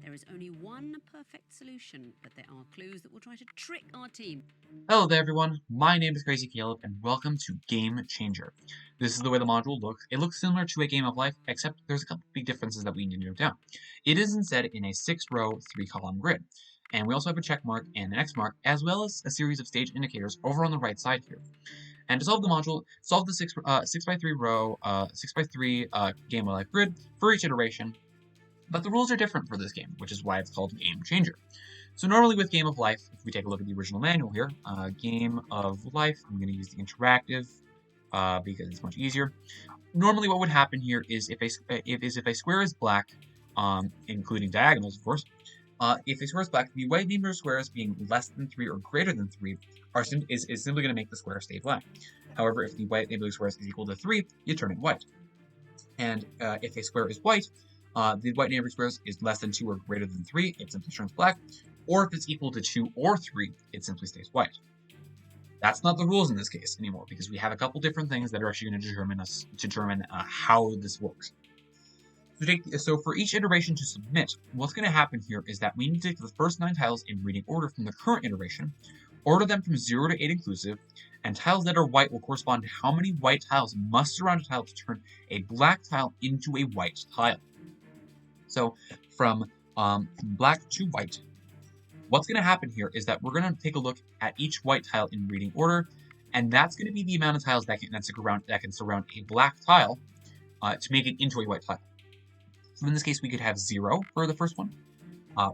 There is only one perfect solution, but there are clues that will try to trick our team. Hello there everyone, my name is Crazy Caleb and welcome to Game Changer. This is the way the module looks. It looks similar to a game of life, except there's a couple big differences that we need to note down. It is instead in a 6-row, 3-column grid. And we also have a check mark and an X mark, as well as a series of stage indicators over on the right side here. And to solve the module, solve the 6x3 row, 6x3 game of life grid for each iteration. But the rules are different for this game, which is why it's called Game Changer. So normally with Game of Life, if we take a look at the original manual here, Game of Life, I'm going to use the interactive because it's much easier. Normally what would happen here is if a square is black, including diagonals of course, if a square is black, the white neighbor squares being less than 3 or greater than 3 is simply going to make the square stay black. However, if the white neighbor squares is equal to 3, you turn it white. And if a square is white, the white neighbor squares is less than 2 or greater than 3, it simply turns black. Or if it's equal to 2 or 3, it simply stays white. That's not the rules in this case anymore, because we have a couple different things that are actually going to determine how this works. So for each iteration to submit, what's going to happen here is that we need to take the first 9 tiles in reading order from the current iteration, order them from 0 to 8 inclusive, and tiles that are white will correspond to how many white tiles must surround a tile to turn a black tile into a white tile. So from black to white, what's going to happen here is that we're going to take a look at each white tile in reading order, and that's going to be the amount of tiles that can surround a black tile to make it into a white tile. So in this case, we could have 0 for the first one.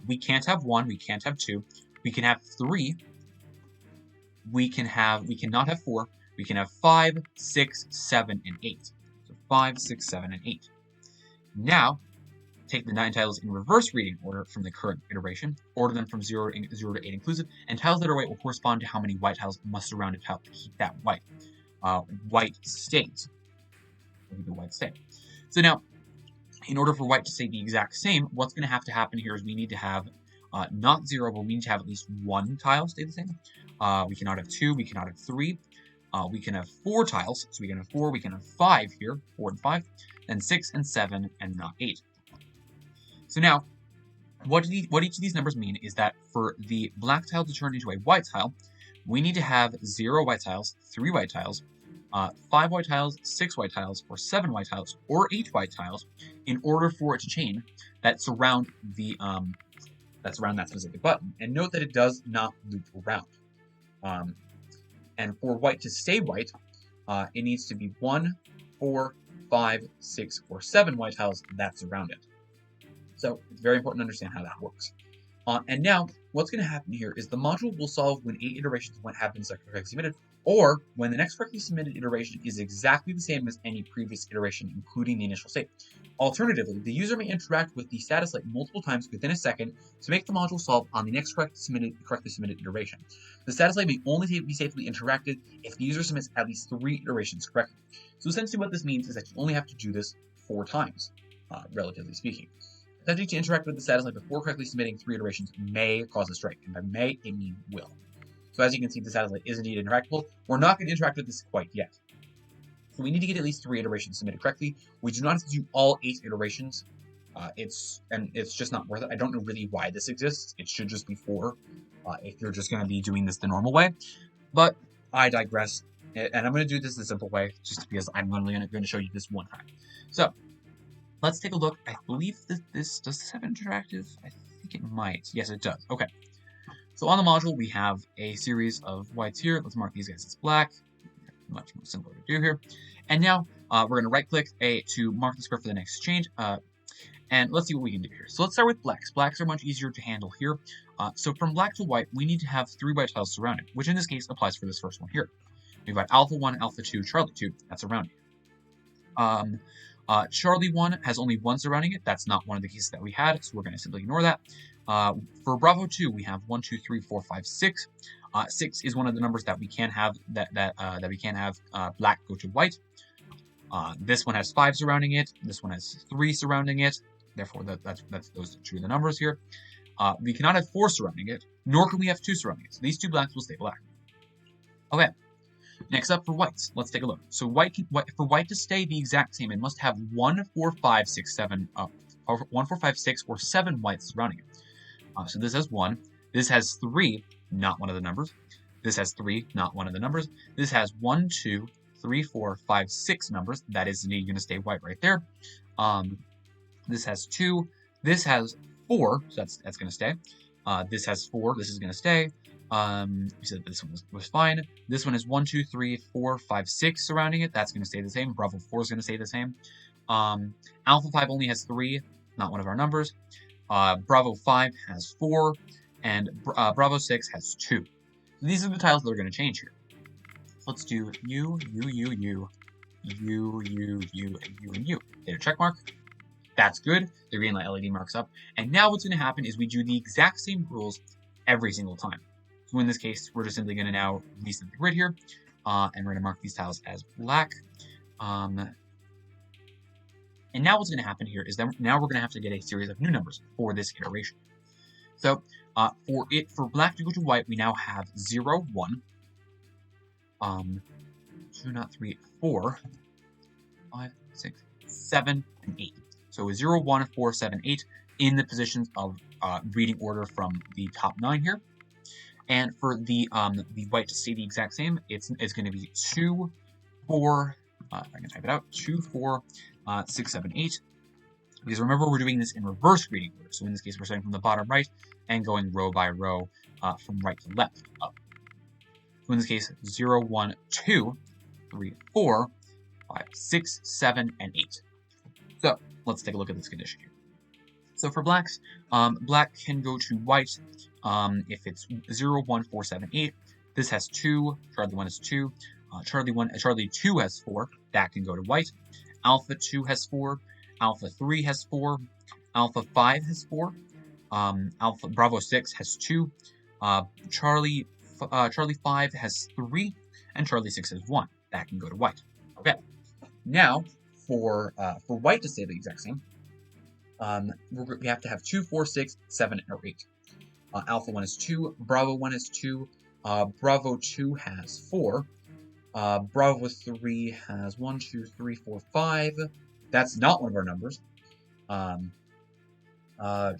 We can't have 1. We can't have 2. We can have 3. We cannot have 4. We can have 5, 6, 7, and 8. So 5, 6, 7, and 8. Now, take the 9 tiles in reverse reading order from the current iteration, order them from 0 to 8 inclusive, and tiles that are white will correspond to how many white tiles must surround a tile to keep that white. White stays. The white stay. So now, in order for white to stay the exact same, what's going to have to happen here is we need to have not 0, but we need to have at least 1 tile stay the same. We cannot have 2, we cannot have 3. We can have 4 tiles, so we can have 4, we can have 5 here, 4 and 5, then 6 and 7, and not 8. So now, what each of these numbers mean is that for the black tile to turn into a white tile, we need to have 0 white tiles, 3 white tiles, 5 white tiles, 6 white tiles, or 7 white tiles, or 8 white tiles, in order for it to chain that surround that specific button. And note that it does not loop around. And for white to stay white, it needs to be 1, 4, 5, 6, or 7 white tiles that surround it. So it's very important to understand how that works. And now, what's going to happen here is the module will solve when 8 iterations have been correctly submitted, or when the next correctly submitted iteration is exactly the same as any previous iteration, including the initial state. Alternatively, the user may interact with the status light multiple times within a second to make the module solve on the next correctly submitted iteration. The status light may only be safely interacted if the user submits at least 3 iterations correctly. So essentially what this means is that you only have to do this 4 times, relatively speaking. Attempting to interact with the status light before correctly submitting 3 iterations may cause a strike, and by may, it means will. So as you can see, the status light is indeed interactable. We're not going to interact with this quite yet. So we need to get at least 3 iterations submitted correctly. We do not have to do all 8 iterations. It's just not worth it. I don't know really why this exists. It should just be 4 if you're just going to be doing this the normal way. But I digress, and I'm going to do this the simple way, just because I'm only going to show you this one time. So let's take a look. I believe that does this have interactive? I think it might. Yes, it does. Okay. So on the module, we have a series of whites here. Let's mark these guys as black. Much more simpler to do here. And now we're going to right-click to mark the square for the next change. And let's see what we can do here. So let's start with blacks. Blacks are much easier to handle here. So from black to white, we need to have 3 white tiles surrounded, which in this case applies for this first one here. We've got alpha 1, alpha 2, Charlie 2. That's surrounding. Charlie 1 has only 1 surrounding it. That's not one of the cases that we had, so we're going to simply ignore that. For Bravo 2, we have 1, 2, 3, 4, 5, 6. 6 is one of the numbers that we can have black go to white. This one has 5 surrounding it. This one has 3 surrounding it. Therefore, that's those 2 are the numbers here. We cannot have 4 surrounding it, nor can we have 2 surrounding it. So these 2 blacks will stay black. Okay. Next up for whites, let's take a look. So for white to stay the exact same, it must have 1, 4, 5, 6, 7 1, 4, 5, 6, or 7 whites surrounding it. So this has 1. This has 3, not one of the numbers. This has 3, not one of the numbers. This has 1, 2, 3, 4, 5, 6 numbers. That is indeed going to stay white right there. This has 2. This has 4, so that's going to stay. This has 4. This is going to stay. We said this one was fine. This one is 1, 2, 3, 4, 5, 6 surrounding it. That's going to stay the same. Bravo 4 is going to stay the same. Alpha 5 only has 3, not one of our numbers. Bravo 5 has 4, and Bravo 6 has 2. So these are the tiles that are going to change here. Let's do U, U, U, U, U, U, U, and U, and U. Hit a check mark. That's good. The green light LED marks up. And now what's going to happen is we do the exact same rules every single time. So in this case, we're just simply going to now reset the grid here, and we're going to mark these tiles as black. And now what's going to happen here is that now we're going to have to get a series of new numbers for this iteration. So for black to go to white, we now have 0, 1, 2, not 3, 4, 5, 6, 7, and 8. So 0, 1, 4, 7, 8 in the positions of reading order from the top 9 here. And for the white to stay the exact same, it's going to be 2, 4, if I can type it out, 2, 4, 6, 7, 8. Because remember, we're doing this in reverse reading order. So in this case, we're starting from the bottom right and going row by row from right to left up. So in this case, 0, 1, 2, 3, 4, 5, 6, 7, and 8. So let's take a look at this condition here. So for blacks, black can go to white if it's 0, 1, 4, 7, 8. This has 2. Charlie 1 has 2. Charlie 2 has 4. That can go to white. Alpha 2 has 4. Alpha 3 has 4. Alpha 5 has 4. Bravo 6 has 2. Charlie 5 has 3. And Charlie 6 has 1. That can go to white. Okay. Now, for white to stay the exact same, we have to have 2, 4, 6, 7, or 8. Alpha 1 is 2. Bravo 1 is 2. Bravo 2 has 4. Bravo 3 has 1, 2, 3, 4, 5. That's not one of our numbers.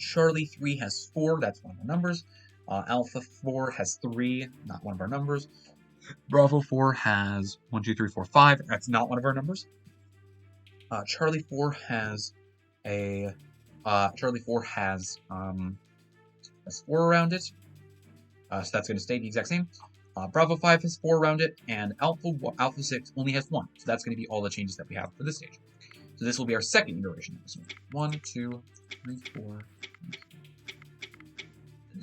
Charlie 3 has 4. That's one of our numbers. Alpha 4 has 3. Not one of our numbers. Bravo 4 has 1, 2, 3, 4, 5. That's not one of our numbers. Charlie 4 has a 4 has 4 around it. So that's going to stay the exact same. Bravo 5 has 4 around it, and Alpha 6 only has 1. So that's going to be all the changes that we have for this stage. So this will be our second iteration of this one. 1, 2, 3, 4.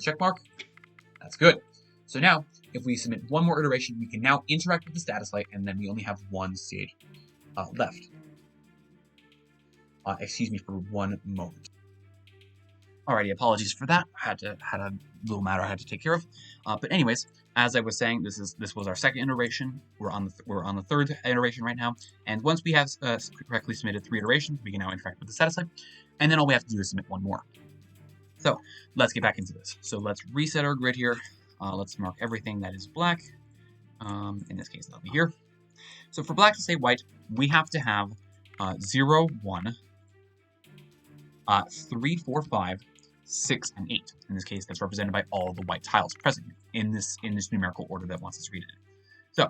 Check mark. That's good. So now, if we submit one more iteration, we can now interact with the status light, and then we only have one stage left. Excuse me for one moment. Alrighty, apologies for that. Had a little matter I had to take care of. But anyways, as I was saying, this was our second iteration. We're on the third iteration right now. And once we have correctly submitted 3 iterations, we can now interact with the status light. And then all we have to do is submit one more. So let's get back into this. So let's reset our grid here. Let's mark everything that is black. In this case, that'll be here. So for black to stay white, we have to have 0, 1, 3, 4, 5, 6, and 8. In this case, that's represented by all the white tiles present here in this numerical order that wants us to read it in. So,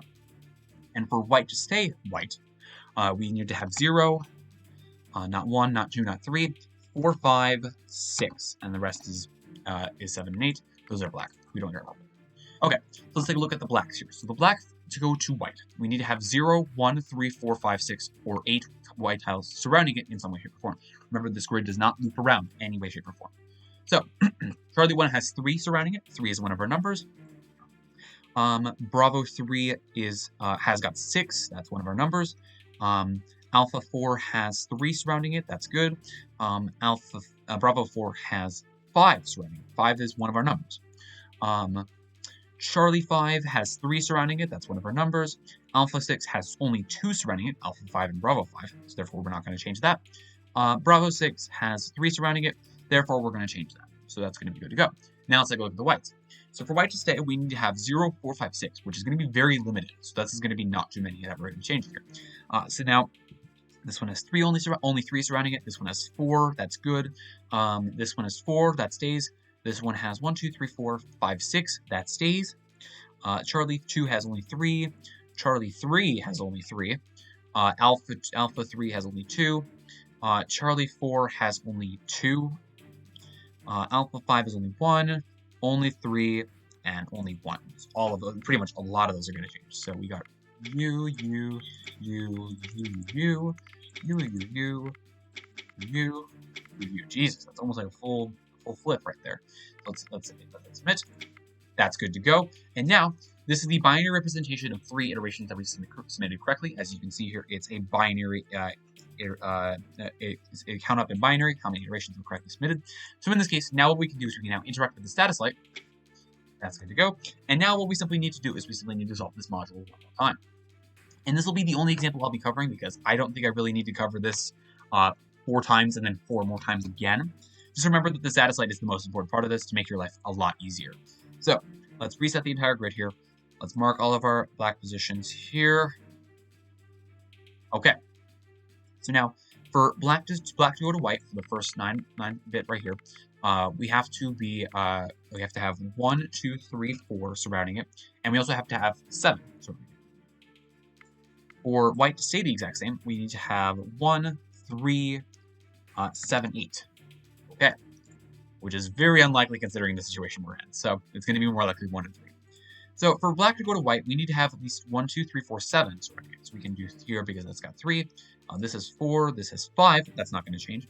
and for white to stay white, we need to have 0, not 1, not 2, not 3, 4, 5, 6, and the rest is 7 and 8. Those are black. We don't care about them. Okay, so let's take a look at the blacks here. So the black to go to white, we need to have 0, 1, 3, 4, 5, 6, or 8 white tiles surrounding it in some way, shape, or form. Remember, this grid does not loop around any way, shape, or form. So, Charlie 1 has 3 surrounding it. 3 is one of our numbers. Bravo 3 has got 6. That's one of our numbers. Alpha 4 has 3 surrounding it. That's good. Bravo 4 has 5 surrounding it. 5 is one of our numbers. Charlie 5 has 3 surrounding it. That's one of our numbers. Alpha 6 has only 2 surrounding it. Alpha 5 and Bravo 5. So therefore, we're not going to change that. Bravo 6 has 3 surrounding it. Therefore, we're going to change that. So that's going to be good to go. Now let's take a look at the whites. So for white to stay, we need to have 0, 4, 5, 6, which is going to be very limited. So this is going to be not too many that we're going to change here. So now, This one has 3 only 3 surrounding it. This one has 4, that's good. This one has 4, that stays. This one has 1, 2, 3, 4, 5, 6, that stays. Charlie 2 has only 3. Charlie 3 has only 3. Alpha 3 has only 2. Charlie 4 has only 2. Alpha 5 is only 1. Only 3, and only 1. So all of those, pretty much a lot of those are going to change. So we got you, you, you, you, you, you, you, you, you, you. Jesus, that's almost like a full flip right there. Let's submit. That's good to go. And now, this is the binary representation of 3 iterations that we submitted correctly. As you can see here, it's a binary, it count up in binary, how many iterations were correctly submitted. So in this case, now what we can do is we can now interact with the status light. That's good to go. And now what we simply need to do is we simply need to solve this module one more time. And this will be the only example I'll be covering because I don't think I really need to cover this 4 times and then 4 more times again. Just remember that the status light is the most important part of this to make your life a lot easier. So let's reset the entire grid here. Let's mark all of our black positions here. Okay. So now for black to go to white for the first 9 bit right here, we have to have 1, 2, 3, 4 surrounding it, and we also have to have 7 surrounding it. For white to stay the exact same, we need to have 1, 3, 7, 8. Okay, which is very unlikely considering the situation we're in. So it's going to be more likely 1 and 3. So for black to go to white, we need to have at least 1, 2, 3, 4, 7 surrounding it. So we can do here because that's got 3. This has 4. This has 5. That's not going to change.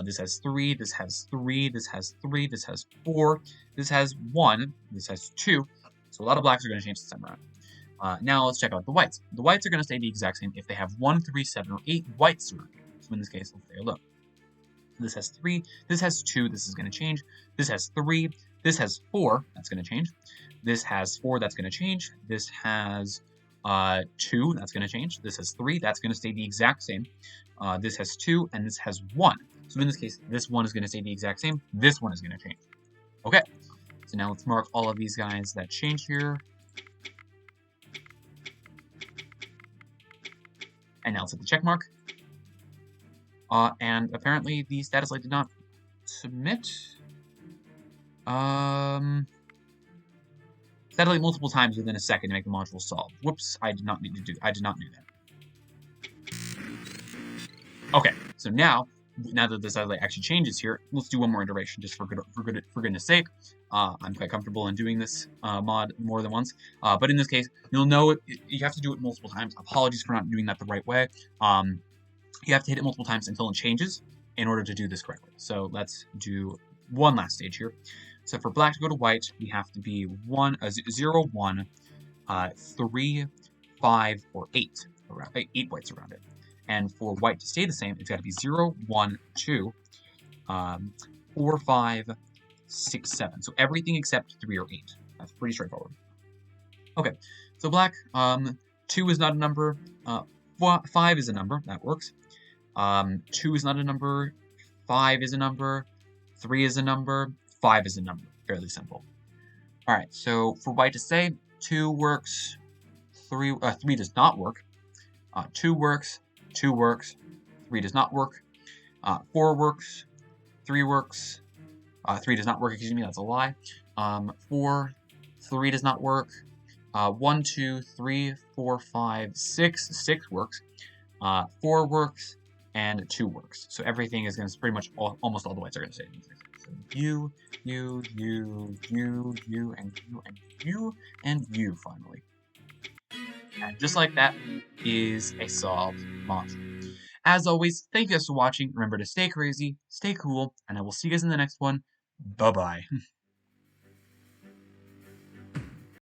This has 3. This has 3. This has 3. This has 4. This has 1. This has 2. So a lot of blacks are going to change this time around. Now let's check out the whites. The whites are going to stay the exact same if they have 1, 3, 7, or 8 whites surrounding it. So in this case, let's take a look. This has 3. This has 2. This is going to change. This has 3. This has 4. That's going to change. This has 4. That's going to change. This has 2. That's going to change. This has 3. That's going to stay the exact same. This has 2. And this has 1. So in this case, this one is going to stay the exact same. This one is going to change. Okay. So now let's mark all of these guys that change here. And now let's hit the check mark. And apparently the status light did not submit. Satellite multiple times within a second to make the module solve. Whoops, I did not do that. Okay, so now that the satellite actually changes here, let's do one more iteration just for goodness sake. I'm quite comfortable in doing this mod more than once, but in this case, you'll know you have to do it multiple times. Apologies for not doing that the right way. You have to hit it multiple times until it changes in order to do this correctly. So let's do one last stage here. So for black to go to white, we have to be 0, 1, 3, 5, or 8 around 8 whites around it. And for white to stay the same, it's got to be 0, 1, 2, 4, 5, 6, 7. So everything except 3 or 8. That's pretty straightforward. Okay, so black, 2 is not a number, 5 is a number, that works. 2 is not a number, 5 is a number, 3 is a number, 5 is a number. Fairly simple. Alright, so for white to stay, 2 works, 3 does not work, 2 works, 2 works, 3 does not work, 4 works, 3 works, 3 does not work, excuse me, that's a lie, 4, 3 does not work, 1, 2, 3, 4, 5, 6 works, 4 works, and 2 works. So everything is going to pretty much almost all the whites are going to stay. So you, and you, and you finally. And just like that is a solved module. As always, thank you guys for watching. Remember to stay crazy, stay cool, and I will see you guys in the next one. Bye-bye.